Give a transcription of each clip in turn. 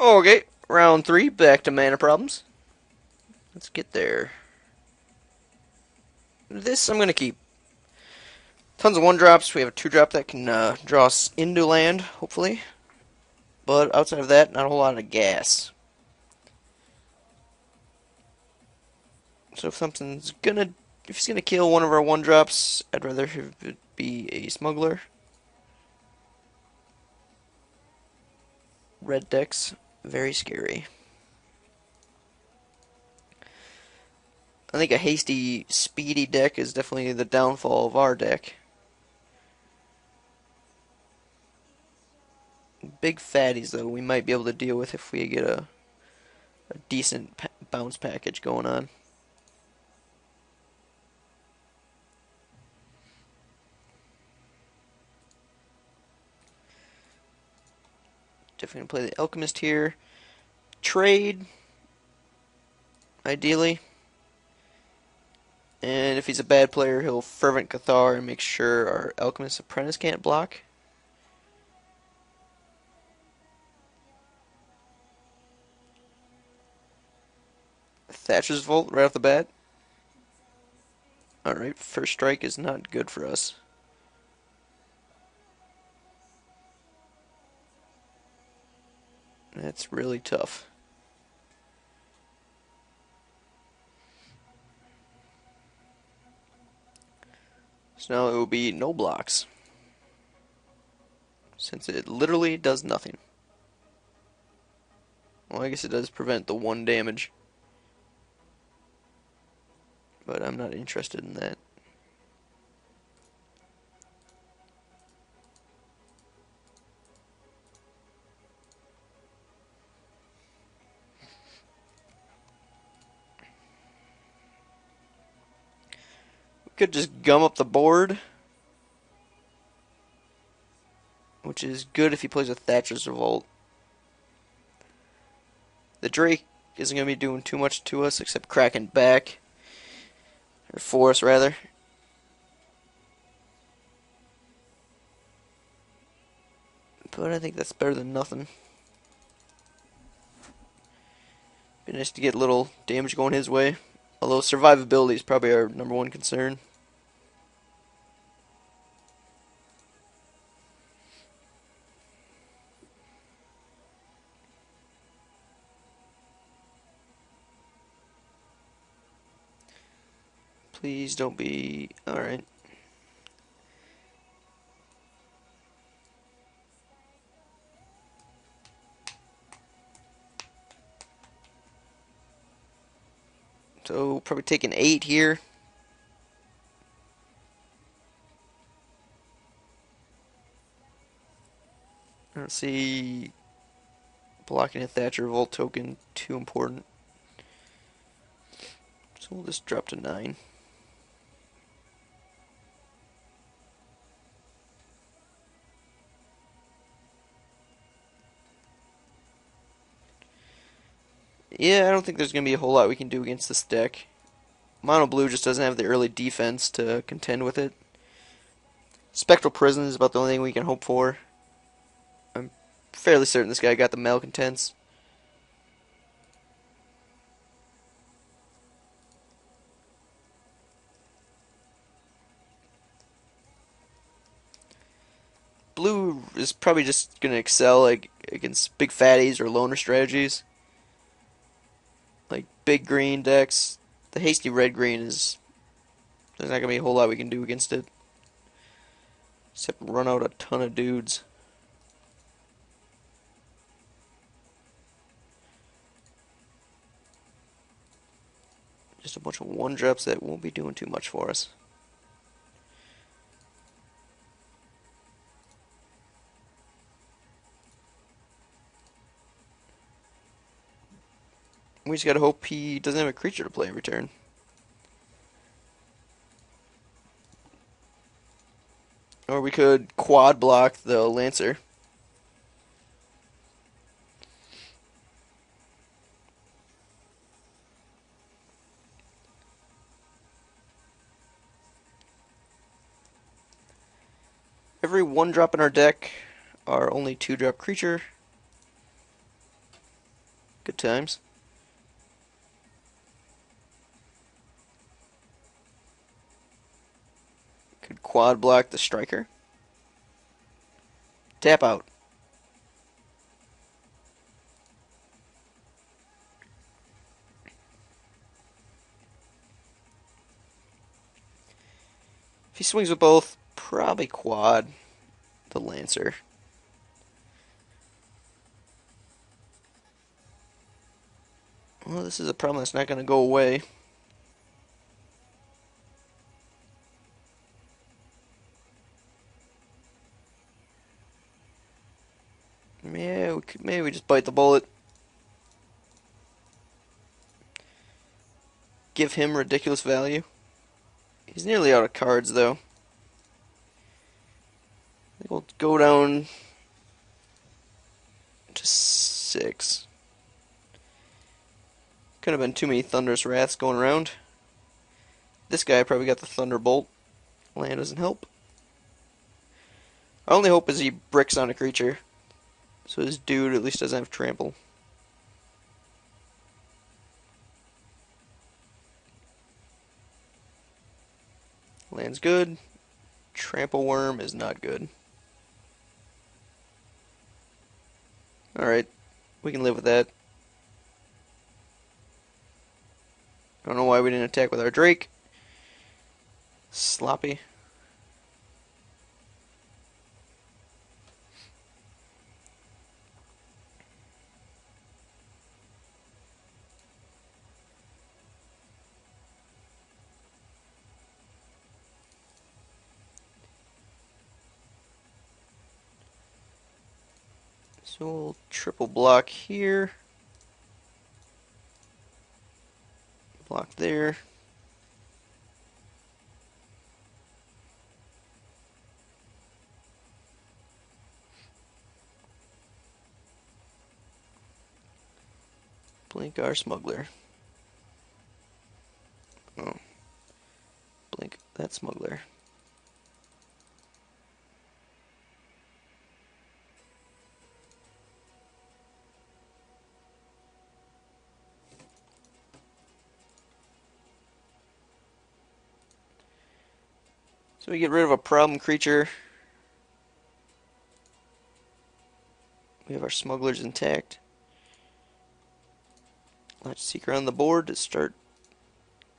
Okay, round three, back to mana problems. Let's get there. This I'm gonna keep. Tons of one drops. We have a two drop that can draw us into land, hopefully. But outside of that, not a whole lot of gas. So if he's gonna kill one of our one drops, I'd rather it be a smuggler. Red decks, very scary. I think a hasty, speedy deck is definitely the downfall of our deck. Big fatties, though, we might be able to deal with if we get a decent bounce package going on. Definitely gonna play the Alchemist here. Trade, ideally. And if he's a bad player, he'll Fervent Cathar and make sure our Alchemist Apprentice can't block. Thatcher's Volt right off the bat. Alright, first strike is not good for us. That's really tough. So now it will be no blocks, since it literally does nothing. Well, I guess it does prevent the one damage, but I'm not interested in that. We could just gum up the board, which is good if he plays a Thatcher's Revolt. The Drake isn't going to be doing too much to us except cracking back, or for us rather. But I think that's better than nothing. Be nice to get a little damage going his way. Although survivability is probably our number one concern. Please don't be... Alright. So, probably take an 8 here. I don't see blocking a Thatcher Volt token too important. So we'll just drop to 9. Yeah, I don't think there's going to be a whole lot we can do against this deck. Mono Blue just doesn't have the early defense to contend with it. Spectral Prison is about the only thing we can hope for. I'm fairly certain this guy got the Malcontents. Blue is probably just going to excel like against big fatties or loner strategies. Like big green decks. The hasty red green is... There's not going to be a whole lot we can do against it. Except run out a ton of dudes. Just a bunch of one drops that won't be doing too much for us. We just gotta hope he doesn't have a creature to play every turn. Or we could quad block the Lancer. Every one drop in our deck are only 2-drop creature. Good times. Could quad block the striker. Tap out. If he swings with both, probably quad the Lancer. Well, this is a problem that's not going to go away. Yeah, maybe we just bite the bullet. Give him ridiculous value. He's nearly out of cards, though. I think we'll go down to 6. Could have been too many Thunderous Wraths going around. This guy probably got the Thunderbolt. Land doesn't help. Our only hope is he bricks on a creature, so his dude at least doesn't have trample. Land's good. Trample Worm is not good. Alright, we can live with that. I don't know why we didn't attack with our Drake. Sloppy. So we'll triple block here. Block there. Blink our smuggler. Oh. Blink that smuggler. So we get rid of a problem creature. We have our smugglers intact. Latch Seeker on the board to start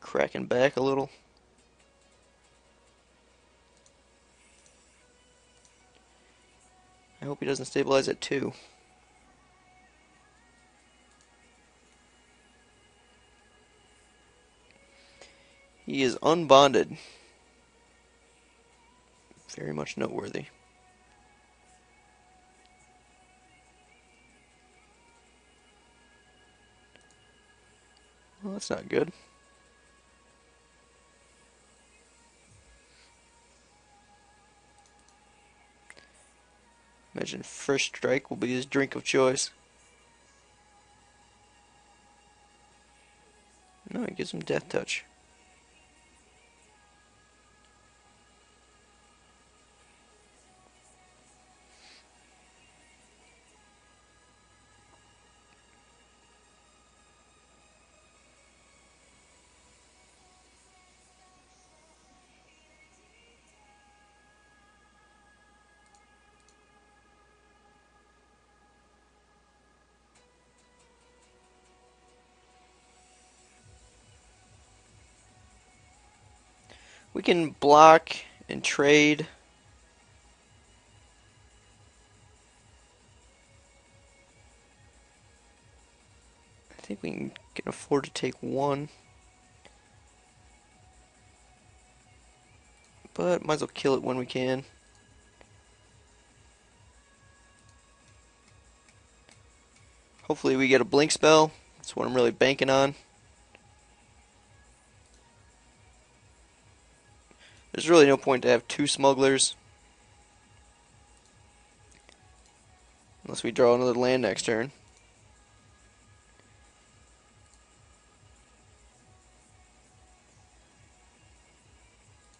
cracking back a little. I hope he doesn't stabilize at 2. He is unbonded. Very much noteworthy. Well, that's not good. Imagine first strike will be his drink of choice. No, it gives him death touch. We can block and trade. I think we can afford to take 1. But might as well kill it when we can. Hopefully we get a blink spell. That's what I'm really banking on. There's really no point to have 2 smugglers. Unless we draw another land next turn.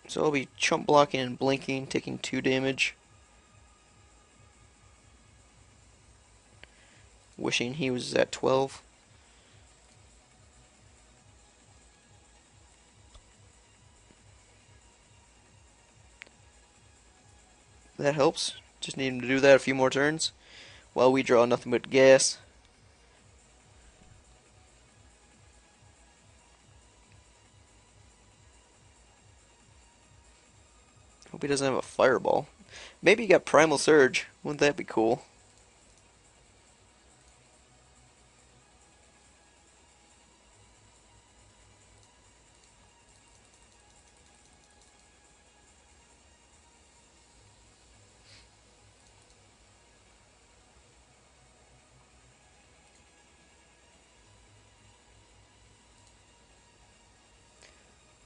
So I'll be chump blocking and blinking, taking 2 damage. Wishing he was at 12. That helps. Just need him to do that a few more turns. While we draw nothing but gas. Hope he doesn't have a fireball. Maybe he got Primal Surge. Wouldn't that be cool?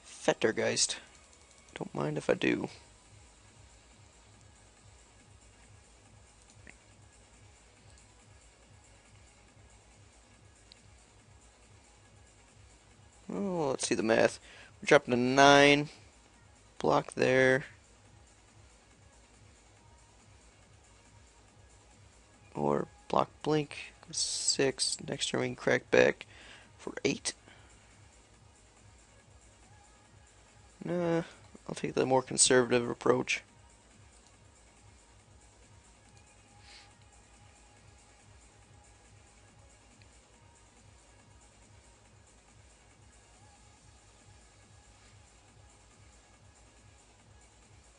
Fettergeist. Don't mind if I do. Oh, let's see the math. We're dropping to 9. Block there. Or block blink. 6. Next turn we can crack back for 8. Nah, I'll take the more conservative approach.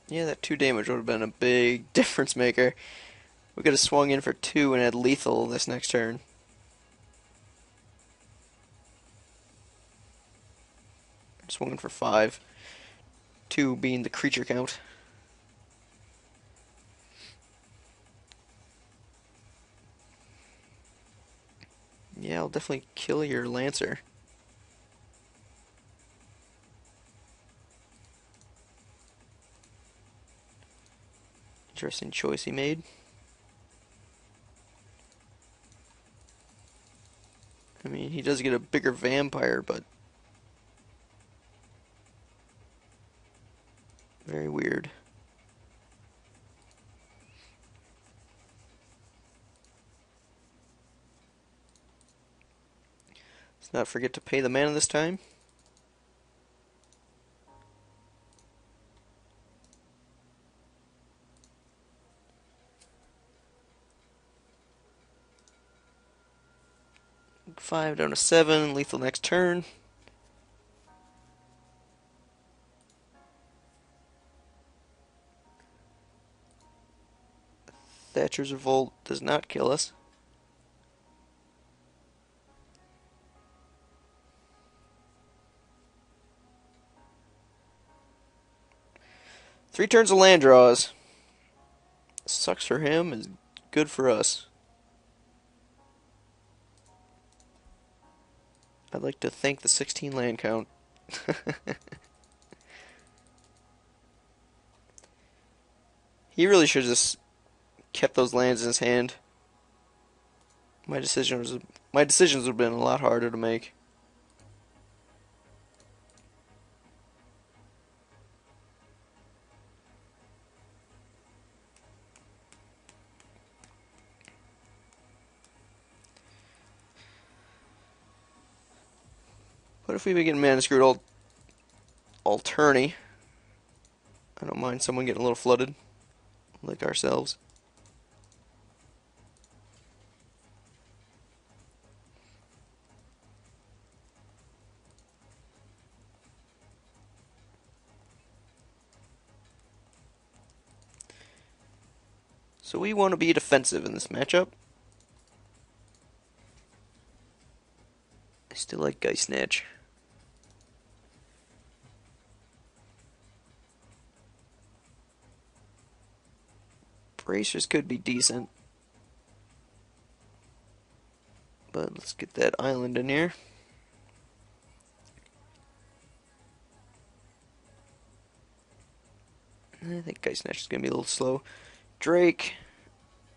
Yeah, that 2 damage would have been a big difference maker. We could have swung in for 2 and had lethal this next turn. Swung in for 5. 2 being the creature count. Yeah, I'll definitely kill your Lancer. Interesting choice he made. I mean, he does get a bigger vampire, but very weird. Let's not forget to pay the mana this time. Five down to 7. Lethal next turn. Thatcher's Revolt does not kill us. Three turns of land draws. Sucks for him, is good for us. I'd like to thank the 16 land count. He really should have just kept those lands in his hand. My decisions would have been a lot harder to make. But if we begin mana screwed all turny, I don't mind someone getting a little flooded, like ourselves. So we want to be defensive in this matchup. I still like Geist Snatch. Bracers could be decent. But let's get that island in here. I think Geist Snatch is going to be a little slow. Drake,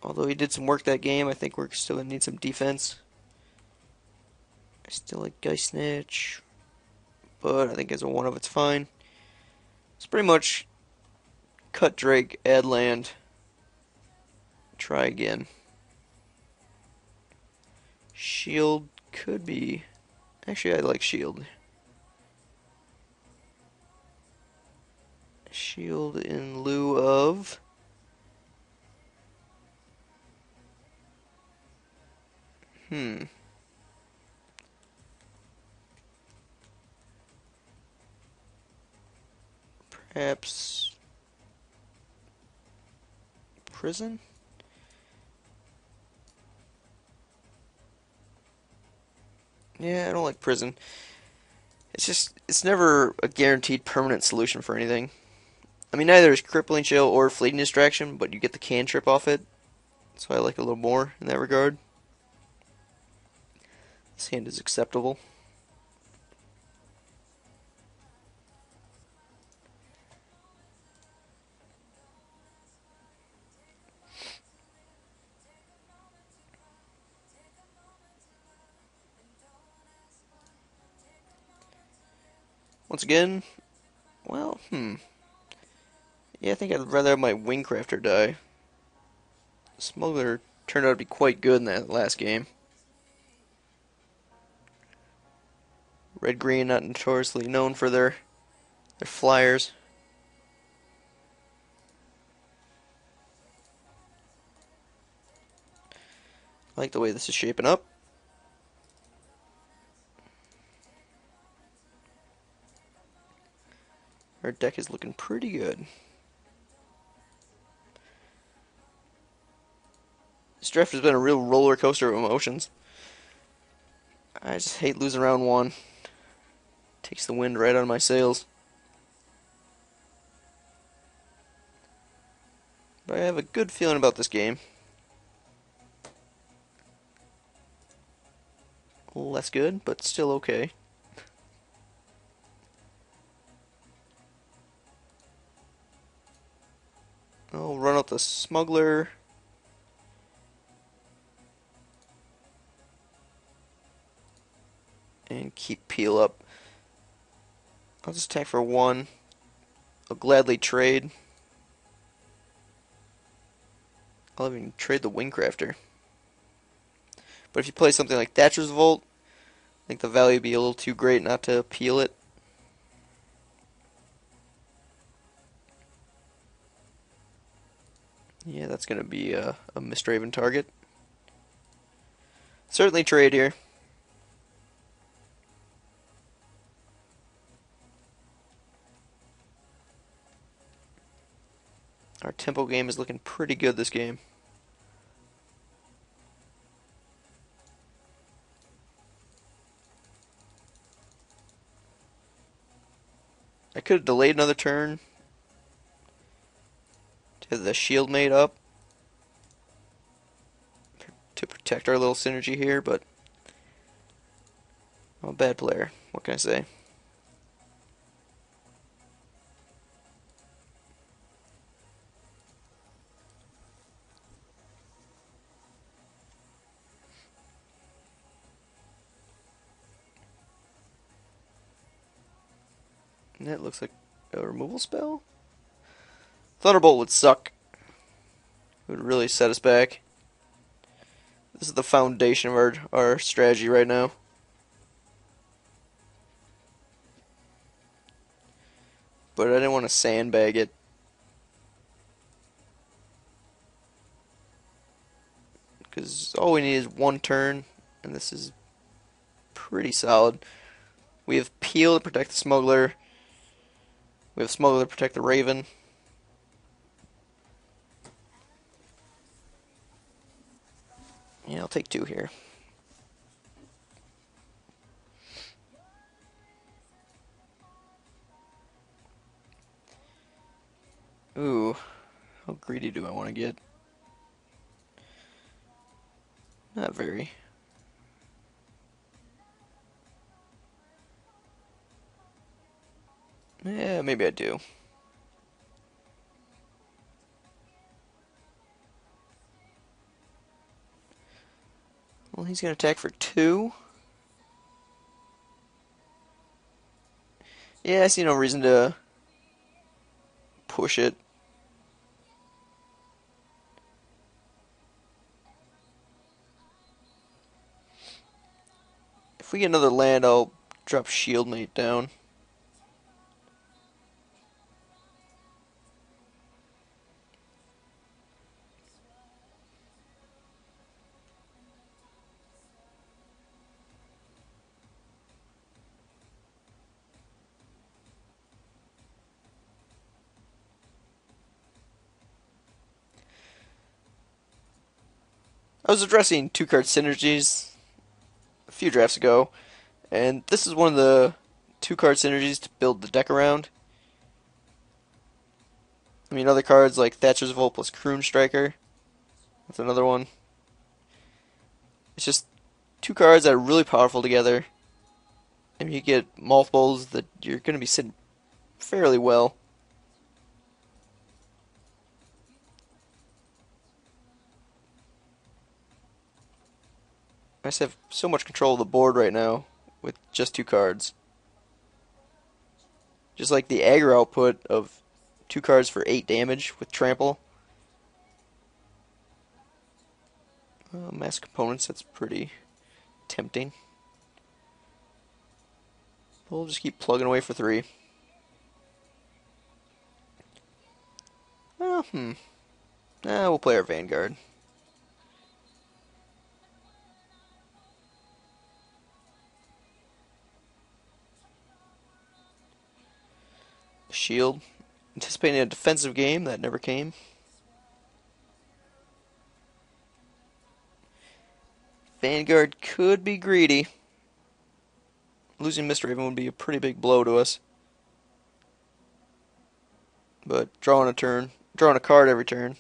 although he did some work that game, I think we're still going to need some defense. I still like Geist Snatch, but I think as a one-of it's fine. It's pretty much cut Drake, add land, try again. Shield could be... Actually, I like Shield. Shield in lieu of Hmm. Perhaps prison? Yeah, I don't like prison. It's never a guaranteed permanent solution for anything. I mean, neither is crippling chill or fleeting distraction, but you get the cantrip off it, so I like it a little more in that regard. This hand is acceptable. Once again, well, yeah, I think I'd rather have my Wingcrafter die. Smuggler turned out to be quite good in that last game. Red Green not notoriously known for their flyers. I like the way this is shaping up. Our deck is looking pretty good. This draft has been a real roller coaster of emotions. I just hate losing round one. Takes the wind right out of my sails. But I have a good feeling about this game. Less good, but still okay. I'll run out the Smuggler. And keep Peel up. I'll just attack for one. I'll gladly trade. I'll even trade the Wingcrafter. But if you play something like Thatcher's Volt, I think the value would be a little too great not to peel it. Yeah, that's going to be a Mistraven target. Certainly trade here. Our tempo game is looking pretty good this game. I could have delayed another turn to have the shield made up to protect our little synergy here, but I'm a bad player. What can I say? And that looks like a removal spell? Thunderbolt would suck. It would really set us back. This is the foundation of our strategy right now. But I didn't want to sandbag it. Because all we need is one turn, and this is pretty solid. We have Peel to protect the Smuggler. We have Smuggler to protect the Raven. Yeah, I'll take two here. Ooh, how greedy do I want to get? Not very. Yeah, maybe I do. Well, he's going to attack for two. Yeah, I see no reason to push it. If we get another land, I'll drop Shieldmate down. I was addressing two-card synergies a few drafts ago, and this is one of the two-card synergies to build the deck around. I mean, other cards like Thatcher's Volt plus Croon Striker, that's another one. It's just two cards that are really powerful together, and you get multiples that you're going to be sitting fairly well. I just have so much control of the board right now with just two cards. Just like the aggro output of two cards for 8 damage with trample. Mass components, that's pretty tempting. We'll just keep plugging away for 3. Well, we'll play our Vanguard. Shield. Anticipating a defensive game that never came. Vanguard could be greedy. Losing Mist Raven would be a pretty big blow to us. But drawing a card every turn,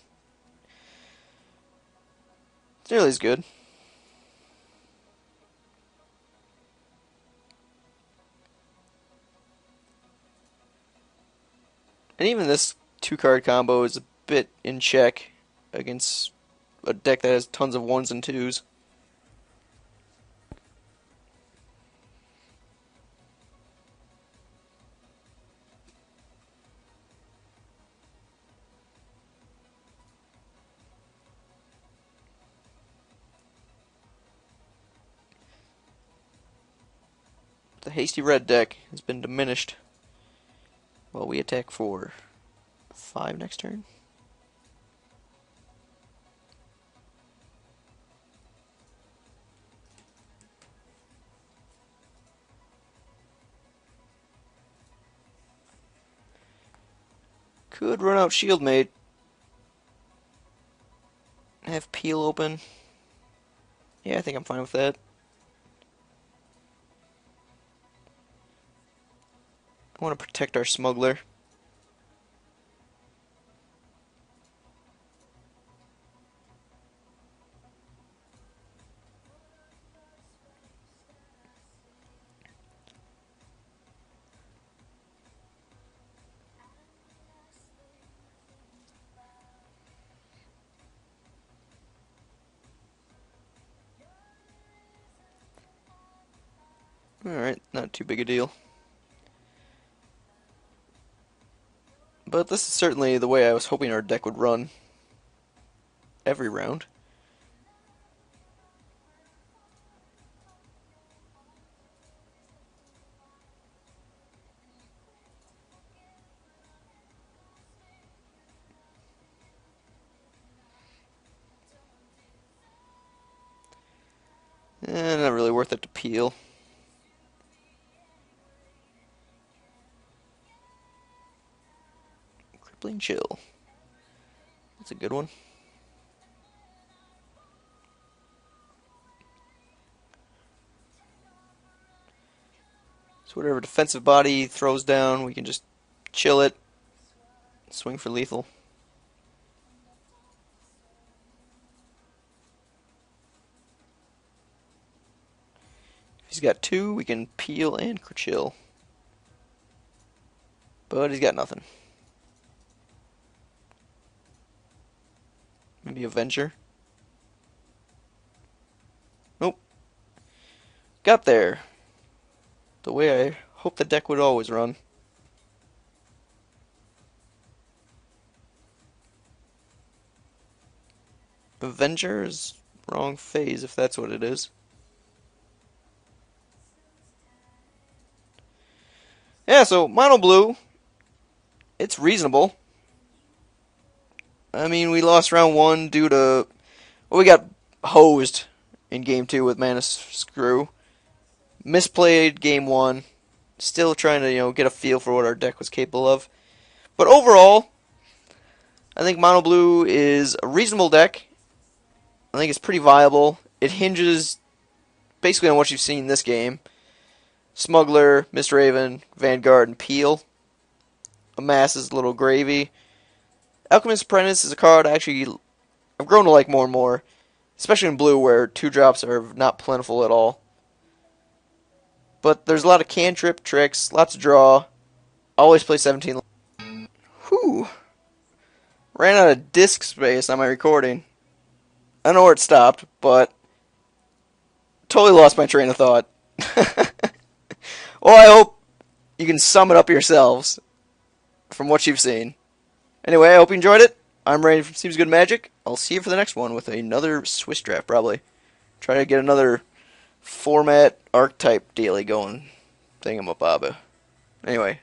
it's nearly as good. And even this two-card combo is a bit in check against a deck that has tons of 1s and 2s. The hasty red deck has been diminished while we attack for 5 next turn. Could run out Shieldmate. Have Peel open. Yeah, I think I'm fine with that. I want to protect our smuggler. Alright, not too big a deal. But this is certainly the way I was hoping our deck would run every round. Not really worth it to peel. Crippling Chill. That's a good one. So whatever defensive body throws down, we can just chill it, swing for lethal. If he's got 2, we can peel and chill. But he's got nothing. Maybe Avenger? Nope. Got there. The way I hope the deck would always run. Avenger is wrong phase, if that's what it is. Yeah, so mono blue, it's reasonable. I mean, we lost round 1 due to, well, we got hosed in game 2 with Mana Screw. Misplayed game 1. Still trying to, get a feel for what our deck was capable of. But overall, I think mono blue is a reasonable deck. I think it's pretty viable. It hinges basically on what you've seen in this game. Smuggler, Raven, Vanguard, and Peel. Amass is a little gravy. Alchemist's Apprentice is a card I've grown to like more and more, especially in blue where 2-drops are not plentiful at all. But there's a lot of cantrip tricks, lots of draw. Always play 17. Whew. Ran out of disk space on my recording. I don't know where it stopped, but totally lost my train of thought. Well, I hope you can sum it up yourselves from what you've seen. Anyway, I hope you enjoyed it. I'm Randy from Seems Good Magic. I'll see you for the next one with another Swiss draft, probably. Try to get another format archetype daily going. Thingamababa. Anyway.